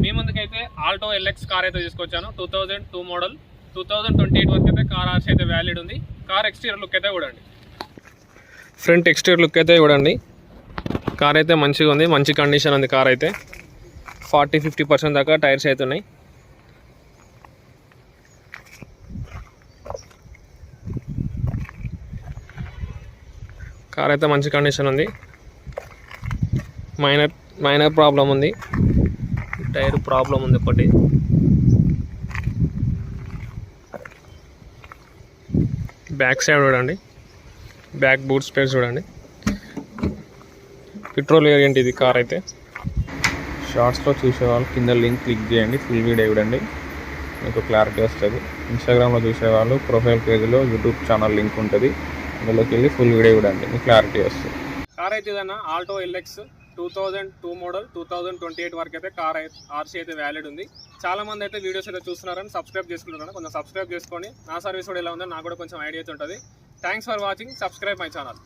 మీ ముందుకైతే Alto LX car అయితే తీసుకొచ్చాను. 2002 మోడల్, 2028 వరకు అయితే కార్ ఆర్సీ అయితే వ్యాలిడ్ ఉంది. కార్ ఎక్స్టీరియర్ లుక్ అయితే చూడండి, ఫ్రంట్ ఎక్స్టీరియర్ లుక్ అయితే చూడండి. కార్ అయితే మంచిగా ఉంది, మంచి కండిషన్ ఉంది. కార్ అయితే 40-50% దాకా టైర్స్ అయితే ఉన్నాయి. కార్ అయితే మంచి కండిషన్ ఉంది. మైనర్ ప్రాబ్లం ఉంది, టైర్ ప్రాబ్లం ఉంది ఒకటి. బ్యాక్ సైడ్ చూడండి, బ్యాక్ బూట్ స్పేస్ చూడండి. పెట్రోల్ వేరియంట్ ఇది కార్ అయితే. షార్ట్స్లో చూసేవాళ్ళు కింద లింక్ క్లిక్ చేయండి, ఫుల్ వీడియో చూడండి, మీకు క్లారిటీ వస్తుంది. ఇన్స్టాగ్రామ్లో చూసేవాళ్ళు ప్రొఫైల్ పేజ్లో యూట్యూబ్ ఛానల్ లింక్ ఉంటుంది, అందులోకి వెళ్ళి ఫుల్ వీడియో చూడండి, మీకు క్లారిటీ వస్తుంది. కార్ అయితే ఇదన్నా ఆల్టో ఎల్ఎక్స్ 2002 మోడల్, 2028 వరకు అయితే కార్ ఆర్సీ అయితే వ్యాలిడ్ ఉంది. చాలా మంది అయితే వీడియోస్ అయితే చూస్తున్నారని సబ్స్క్రైబ్ చేసుకుంటున్నాను. కొంచెం సబ్స్క్రైబ్ చేసుకోండి. నా సర్వీస్ కూడా ఎలా ఉందో నాకు కూడా కొంచెం ఐడియా అయితే ఉంటుంది. Thanks for watching. Subscribe my channel.